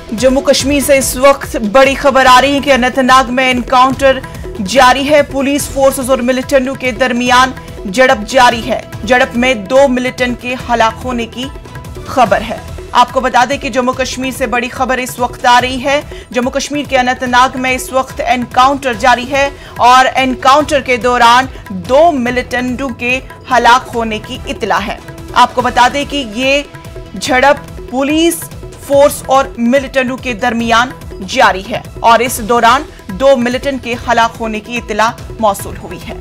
जम्मू कश्मीर से इस वक्त बड़ी खबर आ रही है कि अनंतनाग में एनकाउंटर जारी है। पुलिस फोर्सेस और मिलिटेंटों के दरमियान झड़प जारी है। झड़प में 2 मिलिटेंट के हलाक होने की खबर है। आपको बता दें कि जम्मू कश्मीर से बड़ी खबर इस वक्त आ रही है। जम्मू कश्मीर के अनंतनाग में इस वक्त एनकाउंटर जारी है और एनकाउंटर के दौरान 2 मिलिटेंटों के हलाक होने की इत्तला है। आपको बता दें कि ये झड़प पुलिस फोर्स और मिलिटेंटों के दरमियान जारी है और इस दौरान 2 मिलिटेंट के हलाक होने की इत्तला मौसूल हुई है।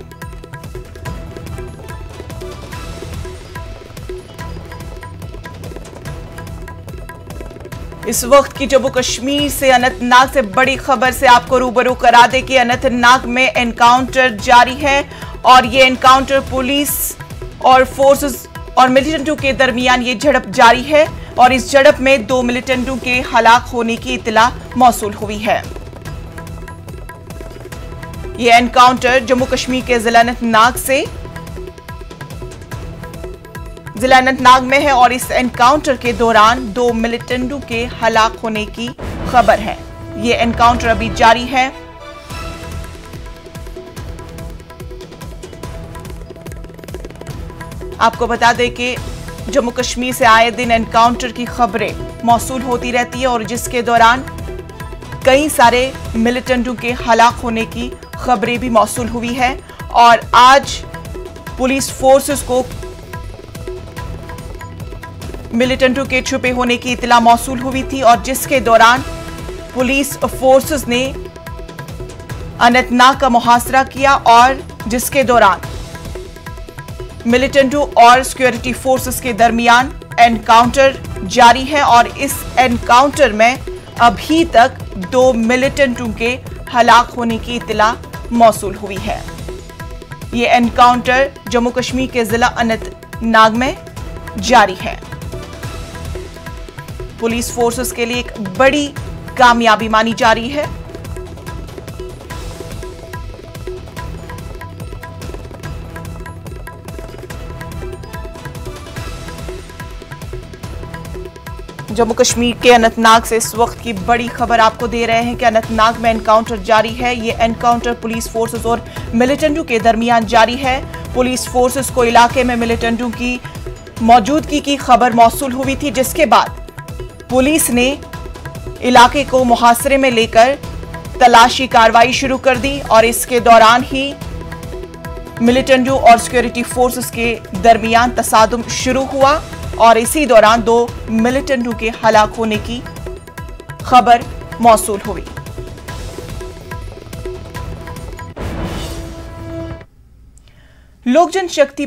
इस वक्त की जम्मू कश्मीर से अनंतनाग से बड़ी खबर से आपको रूबरू करा दे कि अनंतनाग में एनकाउंटर जारी है और ये एनकाउंटर पुलिस और फोर्सेस और मिलिटेंटों के दरमियान ये झड़प जारी है और इस झड़प में 2 मिलिटेंटों के हलाक होने की इत्तला मौसूल हुई है। ये एनकाउंटर जम्मू कश्मीर के जिला अनंतनाग में है और इस एनकाउंटर के दौरान 2 मिलिटेंटों के हलाक होने की खबर है। ये एनकाउंटर अभी जारी है। आपको बता दें कि जम्मू कश्मीर से आए दिन एनकाउंटर की खबरें मौसूल होती रहती है और जिसके दौरान कई सारे मिलिटेंटों के हलाक होने की खबरें भी मौसूल हुई है और आज पुलिस फोर्सेस को मिलिटेंटों के छुपे होने की इत्तला मौसूल हुई थी और जिसके दौरान पुलिस फोर्सेस ने अनंतनाग का मुहासरा किया और जिसके दौरान मिलिटेंटों और सिक्योरिटी फोर्सेस के दरमियान एनकाउंटर जारी है और इस एनकाउंटर में अभी तक 2 मिलिटेंटों के हलाक होने की इत्तला मौसूल हुई है। ये एनकाउंटर जम्मू कश्मीर के जिला अनंतनाग में जारी है। पुलिस फोर्सेस के लिए एक बड़ी कामयाबी मानी जा रही है। जम्मू कश्मीर के अनंतनाग से इस वक्त की बड़ी खबर आपको दे रहे हैं कि अनंतनाग में एनकाउंटर जारी है। ये एनकाउंटर पुलिस फोर्सेस और मिलिटेंटों के दरमियान जारी है। पुलिस फोर्सेस को इलाके में मिलिटेंटों की मौजूदगी की खबर मौसूल हुई थी, जिसके बाद पुलिस ने इलाके को मुहासरे में लेकर तलाशी कार्रवाई शुरू कर दी और इसके दौरान ही मिलिटेंटों और सिक्योरिटी फोर्सेस के दरमियान तसादुम शुरू हुआ और इसी दौरान 2 मिलिटेंटों के हलाक होने की खबर मौसूल हुई। लोक जनशक्ति